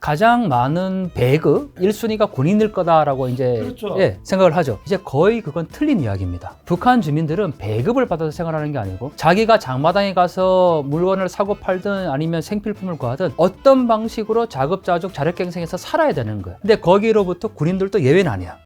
가장 많은 배그 1순위가 군인일 거다라고 이제 그렇죠. 예, 생각을 하죠. 이제 거의 그건 틀린 이야기입니다. 북한 주민들은 배급을 받아서 생활하는 게 아니고 자기가 장마당에 가서 물건을 사고 팔든 아니면 생필품을 구하든 어떤 방식으로 자급자족 자력갱생해서 살아야 되는 거예요. 근데 거기로부터 군인들도 예외는 아니야.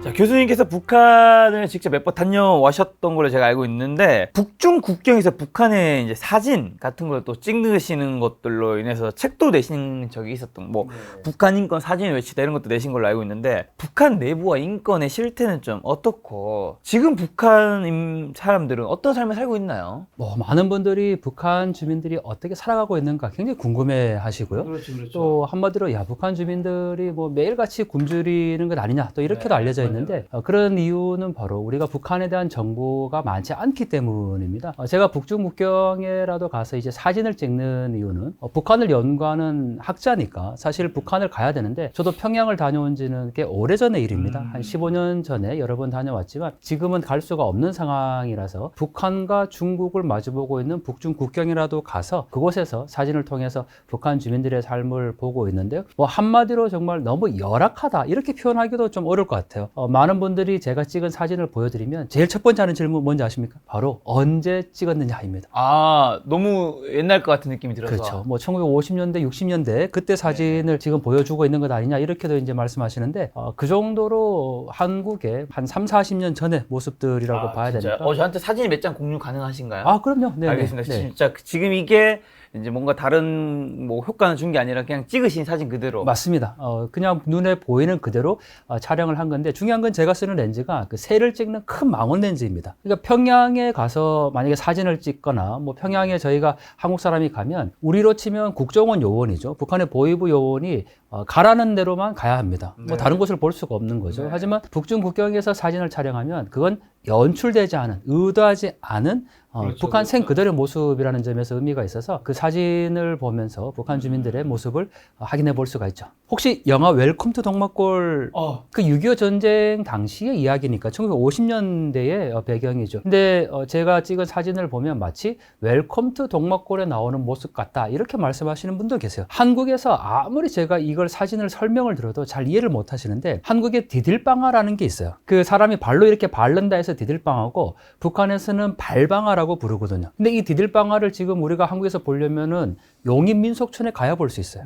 자, 교수님께서 북한을 직접 몇 번 다녀오셨던 걸로 제가 알고 있는데 북중 국경에서 북한의 이제 사진 같은 걸 또 찍으시는 것들로 인해서 책도 내신 적이 있었던 뭐 북한 인권 사진 외치다 이런 것도 내신 걸로 알고 있는데 북한 내부와 인권의 실태는 좀 어떻고 지금 북한 사람들은 어떤 삶을 살고 있나요? 뭐 많은 분들이 북한 주민들이 어떻게 살아가고 있는가 굉장히 궁금해 하시고요. 그렇죠. 또 한마디로 야 북한 주민들이 뭐 매일같이 굶주리는 것 아니냐 또 이렇게도 알려져 있는데 그런 이유는 바로 우리가 북한에 대한 정보가 많지 않기 때문입니다. 제가 북중 국경에라도 가서 이제 사진을 찍는 이유는 북한을 연구하는 학자니까 사실 북한을 가야 되는데 저도 평양을 다녀온 지는 꽤 오래전의 일입니다. 한 15년 전에 여러 번 다녀왔지만 지금은 갈 수가 없는 상황이라서 북한과 중국을 마주보고 있는 북중 국경이라도 가서 그곳에서 사진을 통해서 북한 주민들의 삶을 보고 있는데요. 뭐 한마디로 정말 너무 열악하다 이렇게 표현하기도 좀 어려울 것 같아요. 많은 분들이 제가 찍은 사진을 보여드리면 제일 첫 번째 하는 질문 뭔지 아십니까? 바로 언제 찍었느냐입니다. 아, 너무 옛날 것 같은 느낌이 들어서. 그렇죠. 뭐 1950년대, 60년대 그때 사진을 지금 보여주고 있는 것 아니냐 이렇게도 이제 말씀하시는데 그 정도로 한국의 한 3, 40년 전의 모습들이라고 봐야 진짜요? 되니까. 저한테 사진 몇 장 공유 가능하신가요? 아, 그럼요. 네. 알겠습니다. 네. 진짜 지금 이게 이제 뭔가 다른 뭐 효과는 준 게 아니라 그냥 찍으신 사진 그대로. 맞습니다. 그냥 눈에 보이는 그대로 촬영을 한 건데 중요한 건 제가 쓰는 렌즈가 그 새를 찍는 큰 망원 렌즈입니다. 그러니까 평양에 가서 만약에 사진을 찍거나 뭐 평양에 저희가 한국 사람이 가면 우리로 치면 국정원 요원이죠. 북한의 보위부 요원이 가라는 대로만 가야 합니다. 뭐 다른 곳을 볼 수가 없는 거죠. 하지만 북중 국경에서 사진을 촬영하면 그건 연출되지 않은, 의도하지 않은 북한 생 그대로의 모습이라는 점에서 의미가 있어서 그 사진을 보면서 북한 주민들의 모습을 확인해 볼 수가 있죠. 혹시 영화 웰컴 투 동막골 그 6.25 전쟁 당시의 이야기니까 1950년대의 배경이죠. 근데 제가 찍은 사진을 보면 마치 웰컴 투 동막골에 나오는 모습 같다 이렇게 말씀하시는 분도 계세요. 한국에서 아무리 제가 이걸 사진을 설명을 들어도 잘 이해를 못 하시는데 한국에 디딜방아라는 게 있어요. 그 사람이 발로 이렇게 밟는다 해서 디딜방아고 북한에서는 발방아라고 부르거든요. 근데 이 디딜방아를 지금 우리가 한국에서 보려면은 용인민속촌에 가야 볼 수 있어요.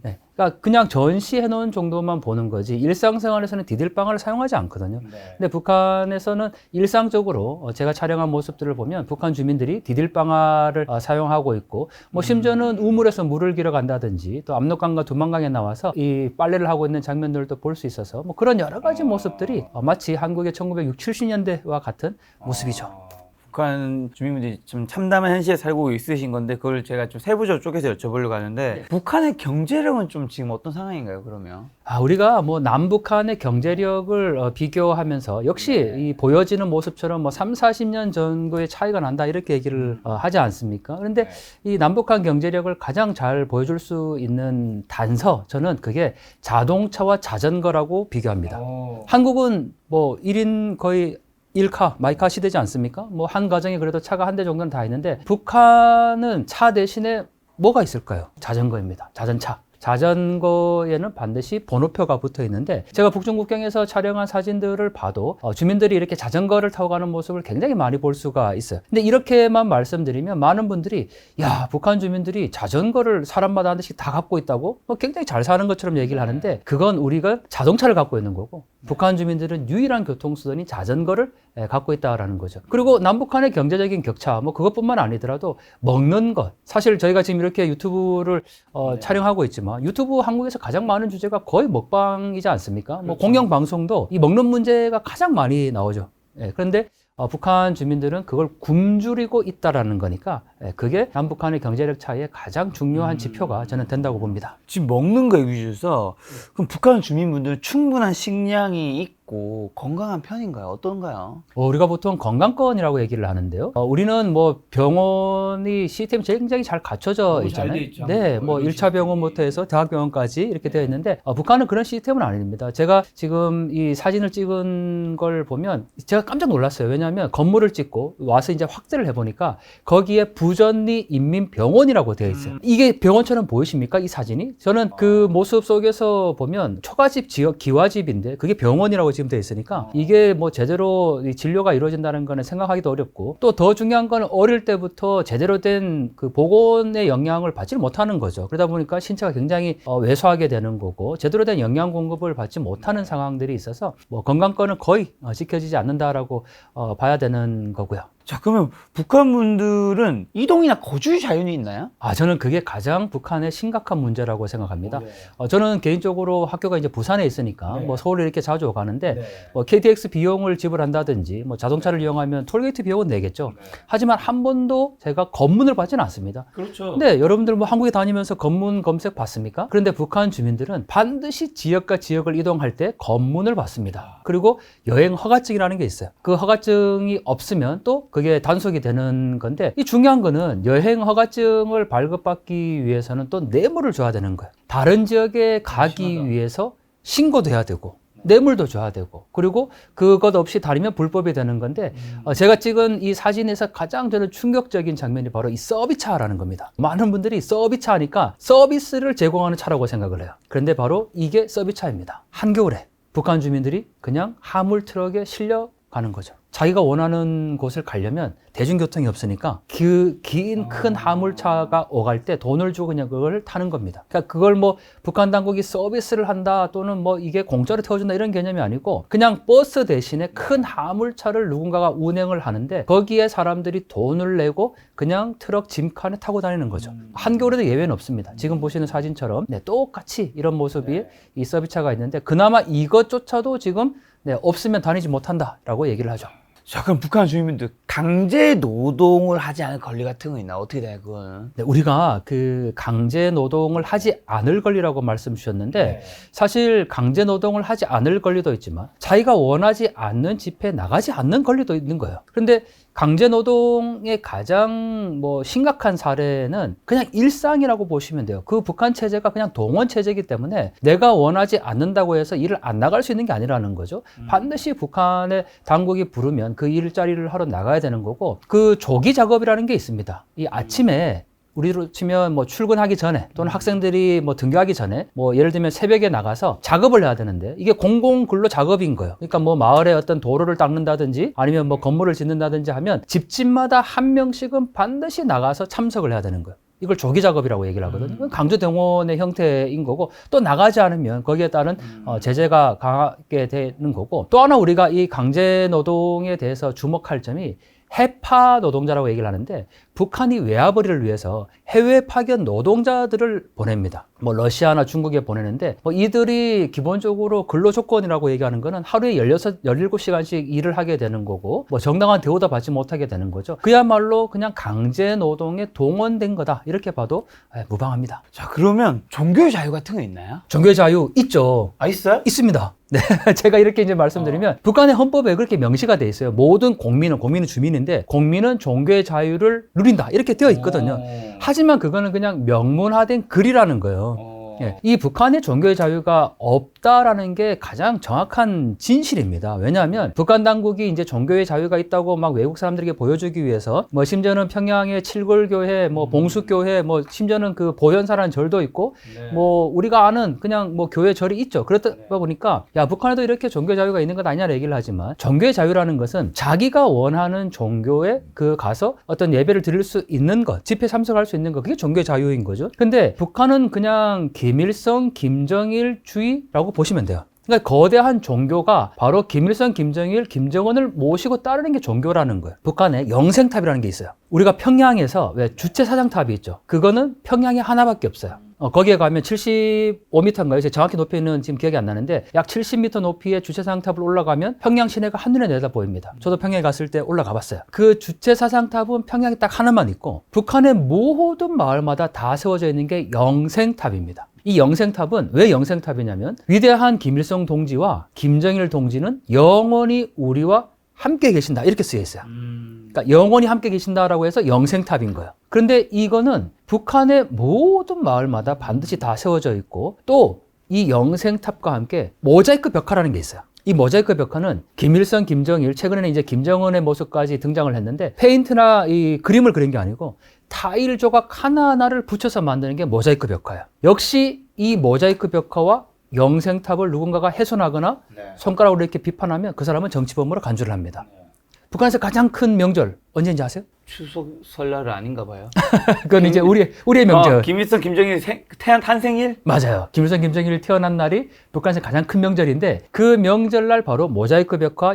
네. 그러니까 그냥 전시해 놓은 정도만 보는 거지 일상생활에서는 디딜방아를 사용하지 않거든요. 근데 북한에서는 일상적으로 제가 촬영한 모습들을 보면 북한 주민들이 디딜방아를 사용하고 있고 뭐 심지어는 우물에서 물을 길어 간다든지 또 압록강과 두만강에 나와서 이 빨래를 하고 있는 장면들도 볼 수 있어서 뭐 그런 여러 가지 모습들이 마치 한국의 1960, 70년대와 같은 모습이죠. 북한 주민분들이 좀 참담한 현실에 살고 있으신 건데 그걸 제가 좀 세부적으로 쪼개서 여쭤보려고 하는데 북한의 경제력은 좀 지금 어떤 상황인가요, 그러면? 우리가 뭐 남북한의 경제력을 비교하면서 역시 이 보여지는 모습처럼 뭐 3, 40년 정도의 차이가 난다 이렇게 얘기를 하지 않습니까? 그런데 이 남북한 경제력을 가장 잘 보여줄 수 있는 단서 저는 그게 자동차와 자전거라고 비교합니다. 한국은 뭐 1인 거의 1카, 마이카 시대지 않습니까? 뭐 한 가정에 그래도 차가 한 대 정도는 다 있는데 북한은 차 대신에 뭐가 있을까요? 자전거입니다. 자전차. 자전거에는 반드시 번호표가 붙어 있는데 제가 북중 국경에서 촬영한 사진들을 봐도 주민들이 이렇게 자전거를 타고 가는 모습을 굉장히 많이 볼 수가 있어요. 근데 이렇게만 말씀드리면 많은 분들이 야 북한 주민들이 자전거를 사람마다 한 대씩 다 갖고 있다고 뭐 굉장히 잘 사는 것처럼 얘기를 하는데 그건 우리가 자동차를 갖고 있는 거고 북한 주민들은 유일한 교통수단이 자전거를 갖고 있다라는 거죠. 그리고 남북한의 경제적인 격차 뭐 그것뿐만 아니더라도 먹는 것 사실 저희가 지금 이렇게 유튜브를 촬영하고 있지만 유튜브 한국에서 가장 많은 주제가 거의 먹방이지 않습니까? 뭐 공영방송도 이 먹는 문제가 가장 많이 나오죠. 그런데 북한 주민들은 그걸 굶주리고 있다라는 거니까 그게 남북한의 경제력 차이의 가장 중요한 지표가 저는 된다고 봅니다. 지금 먹는 거 위주에서 그럼 북한 주민분들은 충분한 식량이 있고 건강한 편인가요? 어떤가요? 우리가 보통 건강권이라고 얘기를 하는데요. 우리는 뭐 병원이 시스템이 굉장히 잘 갖춰져 너무 잘 있잖아요. 돼 있죠. 네, 뭐 1차 병원부터 해서 대학병원까지 이렇게 되어 있는데 북한은 그런 시스템은 아닙니다. 제가 지금 이 사진을 찍은 걸 보면 제가 깜짝 놀랐어요. 왜냐하면 건물을 찍고 와서 이제 확대를 해보니까 거기에 부전리 인민병원이라고 되어 있어요. 이게 병원처럼 보이십니까? 이 사진이? 저는 그 모습 속에서 보면 초가집 지역 기와집인데 그게 병원이라고 지금 되어 있으니까 이게 뭐 제대로 이 진료가 이루어진다는 거는 생각하기도 어렵고 또 더 중요한 건 어릴 때부터 제대로 된 그 보건의 영향을 받지 못하는 거죠. 그러다 보니까 신체가 굉장히 왜소하게 되는 거고 제대로 된 영양 공급을 받지 못하는 상황들이 있어서 뭐 건강권은 거의 지켜지지 않는다라고 봐야 되는 거고요. 자, 그러면 북한 분들은 이동이나 거주 자유는 있나요? 저는 그게 가장 북한의 심각한 문제라고 생각합니다. 저는 개인적으로 학교가 이제 부산에 있으니까 뭐 서울에 이렇게 자주 가는데 뭐 KTX 비용을 지불한다든지 뭐 자동차를 이용하면 톨게이트 비용은 내겠죠. 하지만 한 번도 제가 검문을 받지는 않습니다. 그렇죠. 근데 여러분들 뭐 한국에 다니면서 검문 검색 받습니까? 그런데 북한 주민들은 반드시 지역과 지역을 이동할 때 검문을 받습니다. 그리고 여행 허가증이라는 게 있어요. 그 허가증이 없으면 또 그게 단속이 되는 건데 이 중요한 거는 여행 허가증을 발급받기 위해서는 또 뇌물을 줘야 되는 거예요. 다른 지역에 가기 위해서 신고도 해야 되고 뇌물도 줘야 되고 그리고 그것 없이 다니면 불법이 되는 건데 제가 찍은 이 사진에서 가장 저는 충격적인 장면이 바로 이 서비스차라는 겁니다. 많은 분들이 서비스차 하니까 서비스를 제공하는 차라고 생각을 해요. 그런데 바로 이게 서비스차입니다. 한겨울에 북한 주민들이 그냥 화물 트럭에 실려 가는 거죠. 자기가 원하는 곳을 가려면 대중교통이 없으니까 그 긴 큰 화물차가 오갈 때 돈을 주고 그냥 그걸 타는 겁니다. 그러니까 그걸 뭐 북한 당국이 서비스를 한다 또는 뭐 이게 공짜로 태워준다 이런 개념이 아니고 그냥 버스 대신에 큰 화물차를 누군가가 운행을 하는데 거기에 사람들이 돈을 내고 그냥 트럭 짐칸에 타고 다니는 거죠. 한겨울에도 예외는 없습니다. 지금 보시는 사진처럼 똑같이 이런 모습이 이 서비스차가 있는데 그나마 이것조차도 지금 없으면 다니지 못한다라고 얘기를 하죠. 자, 그럼 북한 주민들 강제 노동을 하지 않을 권리 같은 거 있나? 어떻게 돼요, 그거는? 우리가 그 강제 노동을 하지 않을 권리라고 말씀 주셨는데 사실 강제 노동을 하지 않을 권리도 있지만 자기가 원하지 않는 집회에 나가지 않는 권리도 있는 거예요. 그런데 강제 노동의 가장 뭐 심각한 사례는 그냥 일상이라고 보시면 돼요. 그 북한 체제가 그냥 동원 체제이기 때문에 내가 원하지 않는다고 해서 일을 안 나갈 수 있는 게 아니라는 거죠. 반드시 북한의 당국이 부르면 그 일자리를 하러 나가야 되는 거고 그 조기 작업이라는 게 있습니다. 이 아침에 우리로 치면 뭐 출근하기 전에 또는 학생들이 뭐 등교하기 전에 뭐 예를 들면 새벽에 나가서 작업을 해야 되는데 이게 공공근로 작업인 거예요. 그러니까 뭐 마을에 어떤 도로를 닦는다든지 아니면 뭐 건물을 짓는다든지 하면 집집마다 한 명씩은 반드시 나가서 참석을 해야 되는 거예요. 이걸 조기 작업이라고 얘기를 하거든요. 강제 동원의 형태인 거고 또 나가지 않으면 거기에 따른 제재가 강하게 되는 거고 또 하나 우리가 이 강제 노동에 대해서 주목할 점이 해파 노동자라고 얘기를 하는데 북한이 외화벌이를 위해서 해외 파견 노동자들을 보냅니다. 뭐 러시아나 중국에 보내는데 뭐 이들이 기본적으로 근로 조건이라고 얘기하는 거는 하루에 16, 17시간씩 일을 하게 되는 거고 뭐 정당한 대우도 받지 못하게 되는 거죠. 그야말로 그냥 강제 노동에 동원된 거다. 이렇게 봐도 무방합니다. 자, 그러면 종교 자유 같은 거 있나요? 종교 자유 있죠. 있어요? 있습니다. 네, 제가 이렇게 이제 말씀드리면 북한의 헌법에 그렇게 명시가 돼 있어요. 모든 국민은 주민인데 공민은 종교의 자유를 누린다 이렇게 되어 있거든요. 하지만 그거는 그냥 명문화된 글이라는 거예요. 이 북한의 종교의 자유가 없다라는 게 가장 정확한 진실입니다. 왜냐하면 북한 당국이 이제 종교의 자유가 있다고 막 외국 사람들에게 보여주기 위해서 뭐 심지어는 평양의 칠골교회, 뭐 봉수교회, 뭐 심지어는 그 보현사라는 절도 있고 뭐 우리가 아는 그냥 뭐 교회 절이 있죠. 그렇다 보니까 야 북한에도 이렇게 종교 자유가 있는 것 아니냐는 얘기를 하지만 종교의 자유라는 것은 자기가 원하는 종교에 그 가서 어떤 예배를 드릴 수 있는 것, 집회 참석할 수 있는 것, 그게 종교의 자유인 거죠. 근데 북한은 그냥 김일성, 김정일주의라고 보시면 돼요. 그러니까 거대한 종교가 바로 김일성, 김정일, 김정은을 모시고 따르는 게 종교라는 거예요. 북한에 영생탑이라는 게 있어요. 우리가 평양에서 왜 주체사상탑이 있죠. 그거는 평양에 하나밖에 없어요. 거기에 가면 75m인가요? 제가 정확히 높이는 지금 기억이 안 나는데 약 70m 높이의 주체사상탑을 올라가면 평양 시내가 한눈에 내다 보입니다. 저도 평양에 갔을 때 올라가 봤어요. 그 주체사상탑은 평양에 딱 하나만 있고 북한의 모든 마을마다 다 세워져 있는 게 영생탑입니다. 이 영생탑은 왜 영생탑이냐면 위대한 김일성 동지와 김정일 동지는 영원히 우리와 함께 계신다 이렇게 쓰여 있어요. 그러니까 영원히 함께 계신다라고 해서 영생탑인 거예요. 그런데 이거는 북한의 모든 마을마다 반드시 다 세워져 있고 또 이 영생탑과 함께 모자이크 벽화라는 게 있어요. 이 모자이크 벽화는 김일성, 김정일, 최근에는 이제 김정은의 모습까지 등장을 했는데 페인트나 이 그림을 그린 게 아니고 타일 조각 하나하나를 붙여서 만드는 게 모자이크 벽화예요. 역시 이 모자이크 벽화와 영생탑을 누군가가 훼손하거나 손가락으로 이렇게 비판하면 그 사람은 정치범으로 간주를 합니다. 북한에서 가장 큰 명절 언제인지 아세요? 추석 설날 아닌가 봐요. 그건 이제 우리의 명절. 김일성, 김정일 태양 탄생일? 맞아요. 김일성, 김정일이 태어난 날이 북한에서 가장 큰 명절인데 그 명절날 바로 모자이크 벽화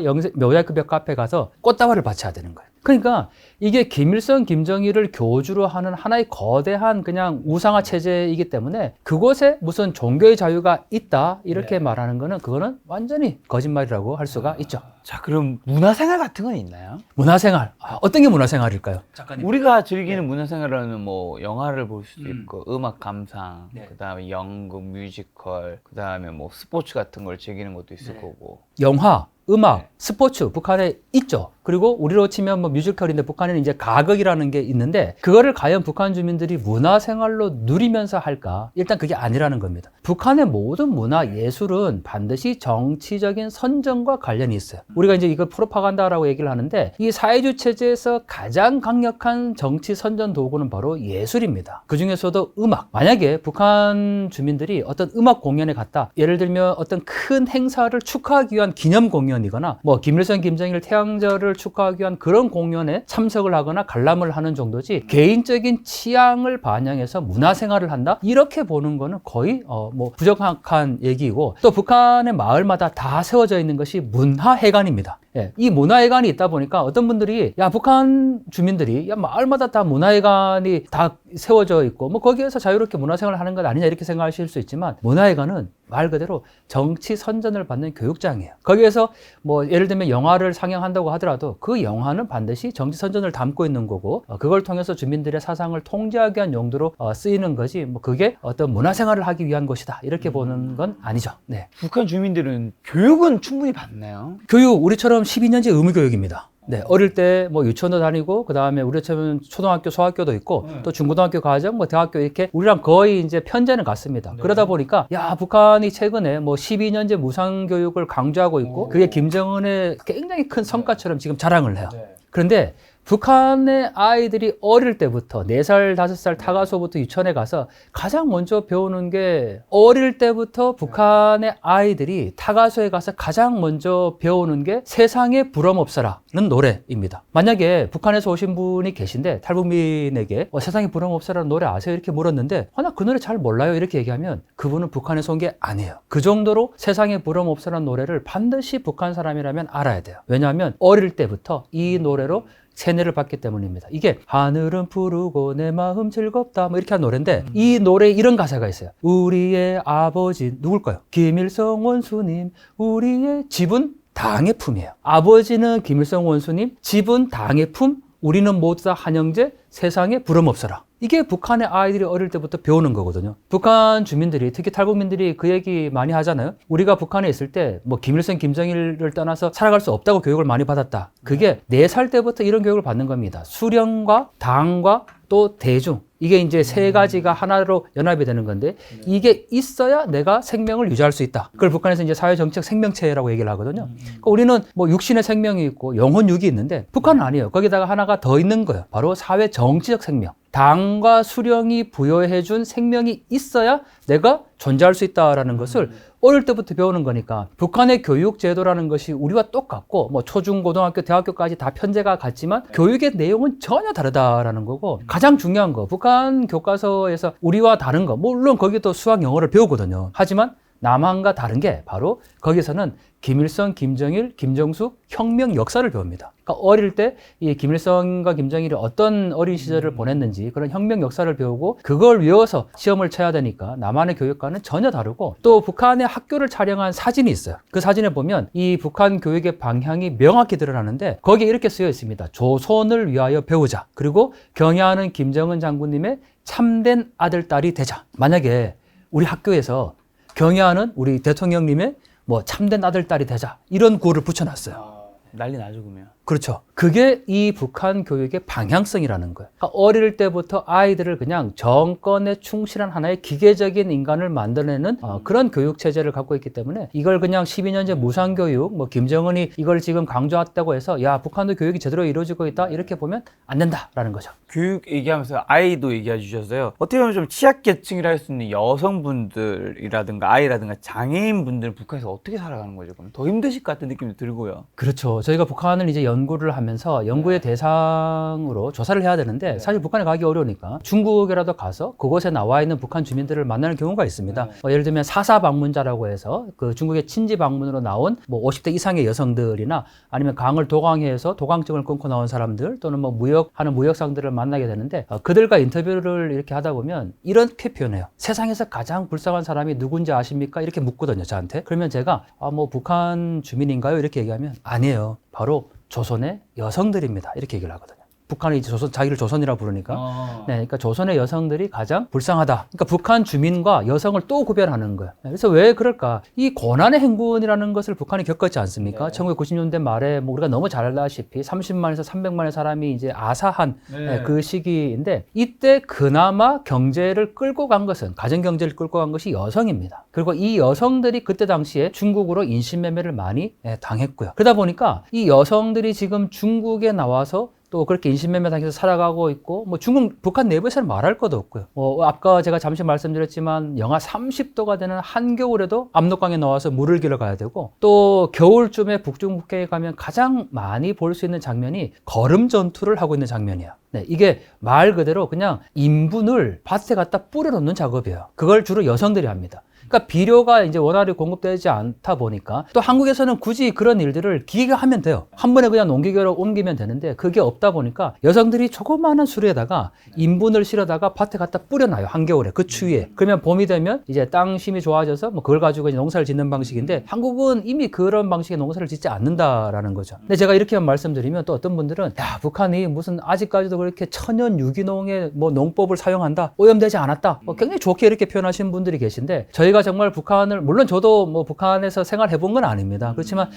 앞에 가서 꽃다발을 바쳐야 되는 거예요. 그러니까 이게 김일성, 김정일을 교주로 하는 하나의 거대한 그냥 우상화 체제이기 때문에 그곳에 무슨 종교의 자유가 있다 이렇게 말하는 거는 그거는 완전히 거짓말이라고 할 수가 있죠. 자, 그럼 문화생활 같은 건 있나요? 문화생활. 어떤 게 문화생활일까요? 작가님. 우리가 즐기는 문화생활은 뭐 영화를 볼 수도 있고 음악 감상, 그다음에 연극, 뮤지컬, 그다음에 뭐 스포츠 같은 걸 즐기는 것도 있을 거고. 영화, 음악, 스포츠 북한에 있죠. 그리고 우리로 치면 뭐 뮤지컬인데 북한에는 이제 가극이라는 게 있는데 그거를 과연 북한 주민들이 문화생활로 누리면서 할까? 일단 그게 아니라는 겁니다. 북한의 모든 문화 예술은 반드시 정치적인 선정과 관련이 있어요. 우리가 이제 이걸 프로파간다라고 얘기를 하는데 이 사회주의 체제에서 가장 강력한 정치 선전 도구는 바로 예술입니다. 그 중에서도 음악. 만약에 북한 주민들이 어떤 음악 공연에 갔다. 예를 들면 어떤 큰 행사를 축하하기 위한 기념 공연이거나 뭐 김일성, 김정일 태양절을 축하하기 위한 그런 공연에 참석을 하거나 관람을 하는 정도지 개인적인 취향을 반영해서 문화생활을 한다? 이렇게 보는 거는 거의 뭐 부정확한 얘기이고 또 북한의 마을마다 다 세워져 있는 것이 문화회관입니다. 예, 이 문화회관이 있다 보니까 어떤 분들이 야 북한 주민들이 야 마을마다 다 문화회관이 다 세워져 있고 뭐 거기에서 자유롭게 문화생활을 하는 것 아니냐 이렇게 생각하실 수 있지만 문화회관은 말 그대로 정치 선전을 받는 교육장이에요. 거기에서 뭐 예를 들면 영화를 상영한다고 하더라도 그 영화는 반드시 정치 선전을 담고 있는 거고 그걸 통해서 주민들의 사상을 통제하기 위한 용도로 쓰이는 거지 뭐 그게 어떤 문화생활을 하기 위한 것이다 이렇게 보는 건 아니죠. 네. 북한 주민들은 교육은 충분히 받나요? 교육 우리처럼 12년제 의무교육입니다. 네, 어릴 때 뭐 유치원도 다니고 그다음에 우리처럼 초등학교, 소학교도 있고 또 중고등학교 과정, 뭐 대학교 이렇게 우리랑 거의 이제 편제는 같습니다. 그러다 보니까 야 북한이 최근에 뭐 12년제 무상교육을 강조하고 있고 그게 김정은의 굉장히 큰 성과처럼 지금 자랑을 해요. 그런데 북한의 아이들이 어릴 때부터 4살, 5살 타가소부터 유치원에 가서 가장 먼저 배우는 게 어릴 때부터 북한의 아이들이 타가소에 가서 가장 먼저 배우는 게 세상에 부럼 없어라는 노래입니다. 만약에 북한에서 오신 분이 계신데 탈북민에게 세상에 부럼 없어라는 노래 아세요? 이렇게 물었는데 나 그 노래 잘 몰라요 이렇게 얘기하면 그분은 북한에서 온 게 아니에요. 그 정도로 세상에 부럼 없어라는 노래를 반드시 북한 사람이라면 알아야 돼요. 왜냐하면 어릴 때부터 이 노래로 세뇌를 받기 때문입니다. 이게 하늘은 푸르고 내 마음 즐겁다 뭐 이렇게 한 노래인데 이 노래에 이런 가사가 있어요. 우리의 아버지 누굴까요? 김일성 원수님 우리의 집은 당의 품이에요. 아버지는 김일성 원수님 집은 당의 품 우리는 모두 다 한영제 세상에 부름 없어라. 이게 북한의 아이들이 어릴 때부터 배우는 거거든요. 북한 주민들이 특히 탈북민들이 그 얘기 많이 하잖아요. 우리가 북한에 있을 때 뭐 김일성, 김정일을 떠나서 살아갈 수 없다고 교육을 많이 받았다. 그게 4살 때부터 이런 교육을 받는 겁니다. 수령과 당과 또 대중. 이게 이제 세 가지가 하나로 연합이 되는 건데 이게 있어야 내가 생명을 유지할 수 있다. 그걸 북한에서 이제 사회정책 생명체라고 얘기를 하거든요. 그러니까 우리는 뭐 육신의 생명이 있고 영혼육이 있는데 북한은 아니에요. 거기다가 하나가 더 있는 거예요. 바로 사회정치적 생명. 당과 수령이 부여해준 생명이 있어야 내가 존재할 수 있다라는 것을 어릴 때부터 배우는 거니까 북한의 교육 제도라는 것이 우리와 똑같고 뭐 초중 고등학교 대학교까지 다 편제가 같지만 교육의 내용은 전혀 다르다라는 거고 가장 중요한 거 북한 교과서에서 우리와 다른 거 물론 거기도 수학 영어를 배우거든요. 하지만 남한과 다른 게 바로 거기서는 김일성, 김정일, 김정숙 혁명 역사를 배웁니다. 그러니까 어릴 때 이 김일성과 김정일이 어떤 어린 시절을 보냈는지 그런 혁명 역사를 배우고 그걸 외워서 시험을 쳐야 되니까 남한의 교육과는 전혀 다르고 또 북한의 학교를 촬영한 사진이 있어요. 그 사진에 보면 이 북한 교육의 방향이 명확히 드러나는데 거기에 이렇게 쓰여 있습니다. 조선을 위하여 배우자. 그리고 경애하는 김정은 장군님의 참된 아들, 딸이 되자. 만약에 우리 학교에서 경애하는 우리 대통령님의 뭐 참된 아들, 딸이 되자. 이런 구호를 붙여놨어요. 난리 나죠, 그러면. 그렇죠. 그게 이 북한 교육의 방향성이라는 거예요. 그러니까 어릴 때부터 아이들을 그냥 정권에 충실한 하나의 기계적인 인간을 만들어내는 그런 교육 체제를 갖고 있기 때문에 이걸 그냥 12년제 무상교육, 뭐 김정은이 이걸 지금 강조했다고 해서 야, 북한도 교육이 제대로 이루어지고 있다 이렇게 보면 안 된다라는 거죠. 교육 얘기하면서 아이도 얘기해 주셔서요. 어떻게 보면 좀 취약계층이라 할 수 있는 여성분들이라든가 아이라든가 장애인분들은 북한에서 어떻게 살아가는 거죠? 그럼 더 힘드실 것 같은 느낌이 들고요. 그렇죠. 저희가 북한을 이제 연구를 하면서 연구의 대상으로 조사를 해야 되는데 사실 북한에 가기 어려우니까 중국이라도 가서 그곳에 나와 있는 북한 주민들을 만나는 경우가 있습니다. 예를 들면 사사 방문자라고 해서 그 중국의 친지 방문으로 나온 뭐 50대 이상의 여성들이나 아니면 강을 도강해서 도강증을 끊고 나온 사람들 또는 뭐 무역하는 무역상들을 만나게 되는데 그들과 인터뷰를 이렇게 하다 보면 이렇게 표현해요. 세상에서 가장 불쌍한 사람이 누군지 아십니까? 이렇게 묻거든요, 저한테. 그러면 제가 뭐 북한 주민인가요? 이렇게 얘기하면 아니에요. 바로 조선의 여성들입니다. 이렇게 얘기를 하거든요. 북한이 이제 자기를 조선이라고 부르니까. 네, 그러니까 조선의 여성들이 가장 불쌍하다. 그러니까 북한 주민과 여성을 또 구별하는 거예요. 그래서 왜 그럴까? 이 고난의 행군이라는 것을 북한이 겪었지 않습니까? 네. 1990년대 말에 뭐 우리가 너무 잘 알다시피 30만에서 300만의 사람이 이제 아사한 그 시기인데 이때 그나마 경제를 끌고 간 것은 가정 경제를 끌고 간 것이 여성입니다. 그리고 이 여성들이 그때 당시에 중국으로 인신매매를 많이 당했고요. 그러다 보니까 이 여성들이 지금 중국에 나와서 또 그렇게 인신매매 당해서 살아가고 있고 뭐 중국 북한 내부에서는 말할 것도 없고요. 아까 제가 잠시 말씀드렸지만 영하 30도가 되는 한겨울에도 압록강에 나와서 물을 길어 가야 되고 또 겨울쯤에 북중국해에 가면 가장 많이 볼 수 있는 장면이 거름 전투를 하고 있는 장면이야. 네, 이게 말 그대로 그냥 인분을 밭에 갖다 뿌려놓는 작업이에요. 그걸 주로 여성들이 합니다. 그러니까 비료가 이제 원활히 공급되지 않다 보니까 또 한국에서는 굳이 그런 일들을 기계가 하면 돼요. 한 번에 그냥 농기계로 옮기면 되는데 그게 없다 보니까 여성들이 조그마한 수레에다가 인분을 실어다가 밭에 갖다 뿌려놔요. 한겨울에 그 추위에. 그러면 봄이 되면 이제 땅 힘이 좋아져서 뭐 그걸 가지고 이제 농사를 짓는 방식인데 한국은 이미 그런 방식의 농사를 짓지 않는다라는 거죠. 근데 제가 이렇게만 말씀드리면 또 어떤 분들은 야, 북한이 무슨 아직까지도 그렇게 천연 유기농의 뭐 농법을 사용한다, 오염되지 않았다, 굉장히 좋게 이렇게 표현하시는 분들이 계신데 저희가 정말 북한을, 물론 저도 뭐 북한에서 생활해 본 건 아닙니다. 그렇지만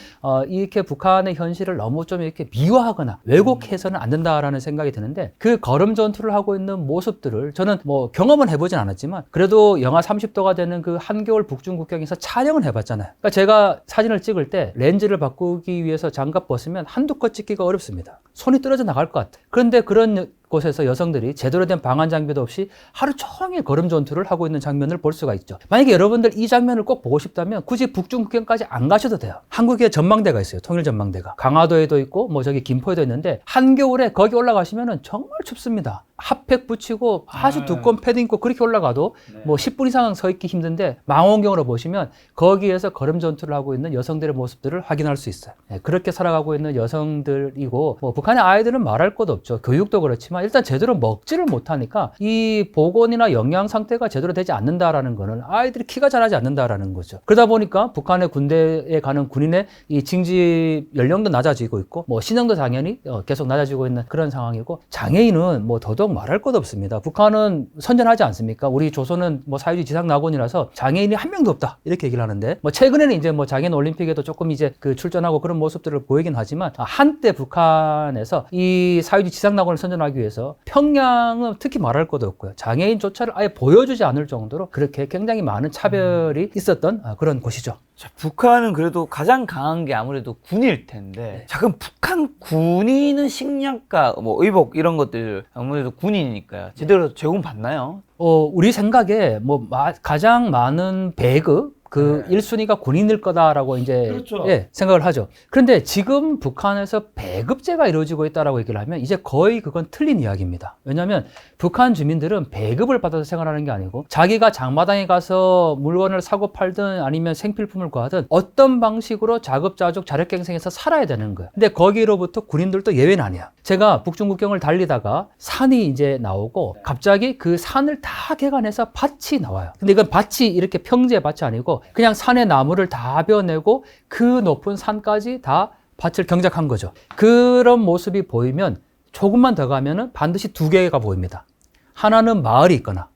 이렇게 북한의 현실을 너무 좀 이렇게 미화하거나 왜곡해서는 안 된다라는 생각이 드는데 그 걸음 전투를 하고 있는 모습들을 저는 뭐 경험은 해보진 않았지만 그래도 영하 30도가 되는 그 한겨울 북중 국경에서 촬영을 해봤잖아요. 그러니까 제가 사진을 찍을 때 렌즈를 바꾸기 위해서 장갑 벗으면 한두 컷 찍기가 어렵습니다. 손이 떨어져 나갈 것 같아요. 그런데 그런 곳에서 여성들이 제대로 된 방한 장비도 없이 하루 종일 걸음 전투를 하고 있는 장면을 볼 수가 있죠. 만약에 여러분들 이 장면을 꼭 보고 싶다면 굳이 북중국경까지 안 가셔도 돼요. 한국에 전망대가 있어요. 통일전망대가. 강화도에도 있고 뭐 저기 김포에도 있는데 한겨울에 거기 올라가시면은 정말 춥습니다. 핫팩 붙이고 아주 두꺼운 패딩 입고 그렇게 올라가도 뭐 10분 이상 서 있기 힘든데 망원경으로 보시면 거기에서 걸음 전투를 하고 있는 여성들의 모습들을 확인할 수 있어요. 그렇게 살아가고 있는 여성들이고 뭐 북한의 아이들은 말할 것도 없죠. 교육도 그렇지만 일단 제대로 먹지를 못하니까 이 보건이나 영양 상태가 제대로 되지 않는다라는 거는 아이들이 키가 자라지 않는다라는 거죠. 그러다 보니까 북한의 군대에 가는 군인의 이 징집 연령도 낮아지고 있고 뭐 신형도 당연히 계속 낮아지고 있는 그런 상황이고 장애인은 뭐 더더욱 말할 것 없습니다. 북한은 선전하지 않습니까? 우리 조선은 뭐 사회주의 지상낙원이라서 장애인이 한 명도 없다 이렇게 얘기를 하는데 뭐 최근에는 이제 뭐 장애인 올림픽에도 조금 이제 그 출전하고 그런 모습들을 보이긴 하지만 한때 북한에서 이 사회주의 지상낙원을 선전하기 위해서 평양은 특히 말할 것도 없고요. 장애인조차를 아예 보여주지 않을 정도로 그렇게 굉장히 많은 차별이 있었던 그런 곳이죠. 자, 북한은 그래도 가장 강한 게 아무래도 군일 텐데 자, 그럼 북한 군인은 식량과 뭐 의복 이런 것들 아무래도 군인이니까요. 제대로 제공받나요? 우리 생각에 뭐 가장 많은 배급 그 1순위가 군인일 거다라고 이제 그렇죠. 예, 생각을 하죠. 그런데 지금 북한에서 배급제가 이루어지고 있다라고 얘기를 하면 이제 거의 그건 틀린 이야기입니다. 왜냐하면 북한 주민들은 배급을 받아서 생활하는 게 아니고 자기가 장마당에 가서 물건을 사고 팔든 아니면 생필품을 구하든 어떤 방식으로 자급자족 자력갱생해서 살아야 되는 거예요. 근데 거기로부터 군인들도 예외는 아니야. 제가 북중 국경을 달리다가 산이 이제 나오고 갑자기 그 산을 다 개간해서 밭이 나와요. 근데 이건 밭이 이렇게 평지의 밭이 아니고 그냥 산의 나무를 다 베어내고 그 높은 산까지 다 밭을 경작한 거죠. 그런 모습이 보이면 조금만 더 가면은 반드시 두 개가 보입니다. 하나는 마을이 있거나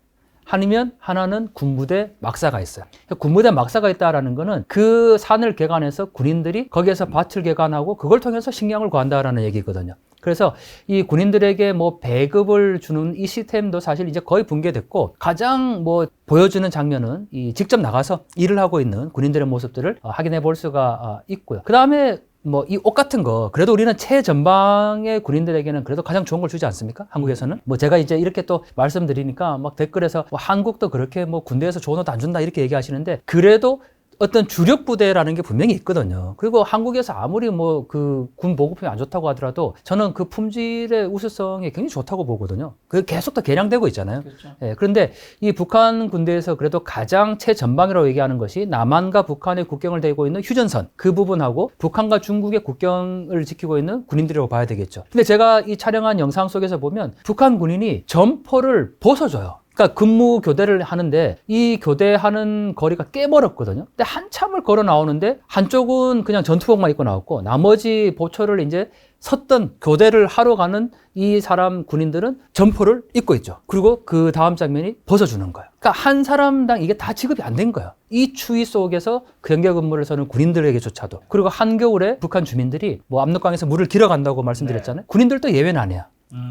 아니면 하나는 군부대 막사가 있어요. 군부대 막사가 있다라는 거는 그 산을 개간해서 군인들이 거기에서 밭을 개간하고 그걸 통해서 식량을 구한다라는 얘기거든요. 그래서 이 군인들에게 뭐 배급을 주는 이 시스템도 사실 이제 거의 붕괴됐고 가장 뭐 보여주는 장면은 이 직접 나가서 일을 하고 있는 군인들의 모습들을 확인해 볼 수가 있고요. 그 다음에 뭐 이 옷 같은 거 그래도 우리는 최전방의 군인들에게는 그래도 가장 좋은 걸 주지 않습니까? 한국에서는 뭐 제가 이제 이렇게 또 말씀드리니까 막 댓글에서 뭐 한국도 그렇게 뭐 군대에서 좋은 옷 안 준다 이렇게 얘기하시는데 그래도 어떤 주력 부대라는 게 분명히 있거든요. 그리고 한국에서 아무리 뭐 그 군 보급품이 안 좋다고 하더라도 저는 그 품질의 우수성이 굉장히 좋다고 보거든요. 그게 계속 더 개량되고 있잖아요. 그렇죠. 예, 그런데 이 북한 군대에서 그래도 가장 최전방이라고 얘기하는 것이 남한과 북한의 국경을 대고 있는 휴전선 그 부분하고 북한과 중국의 국경을 지키고 있는 군인들이라고 봐야 되겠죠. 근데 제가 이 촬영한 영상 속에서 보면 북한 군인이 점퍼를 벗어줘요. 그러니까 근무 교대를 하는데 이 교대하는 거리가 꽤 멀었거든요. 근데 한참을 걸어 나오는데 한쪽은 그냥 전투복만 입고 나왔고 나머지 보초를 이제 섰던 교대를 하러 가는 이 사람 군인들은 점퍼를 입고 있죠. 그리고 그 다음 장면이 벗어주는 거예요. 그러니까 한 사람당 이게 다 지급이 안 된 거예요. 이 추위 속에서 경계 근무를 서는 군인들에게조차도. 그리고 한겨울에 북한 주민들이 뭐 압록강에서 물을 길어 간다고 말씀드렸잖아요. 군인들도 예외는 아니에요.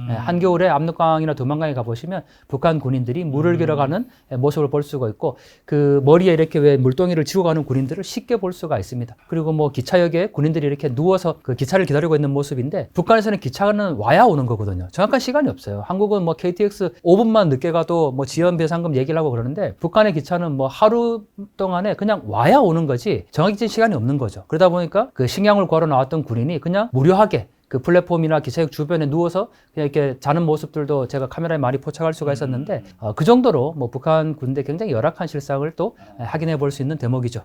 한겨울에 압록강이나 두만강에 가보시면 북한 군인들이 물을 길어가는 모습을 볼 수가 있고 그 머리에 이렇게 왜 물동이를 지고 가는 군인들을 쉽게 볼 수가 있습니다. 그리고 뭐 기차역에 군인들이 이렇게 누워서 그 기차를 기다리고 있는 모습인데 북한에서는 기차는 와야 오는 거거든요. 정확한 시간이 없어요. 한국은 뭐 KTX 5분만 늦게 가도 뭐 지연 배상금 얘기를 하고 그러는데 북한의 기차는 뭐 하루 동안에 그냥 와야 오는 거지 정해진 시간이 없는 거죠. 그러다 보니까 그 식량을 구하러 나왔던 군인이 그냥 무료하게 그 플랫폼이나 기차역 주변에 누워서 그냥 이렇게 자는 모습들도 제가 카메라에 많이 포착할 수가 있었는데 그 정도로 뭐 북한 군대 굉장히 열악한 실상을 또 확인해 볼 수 있는 대목이죠.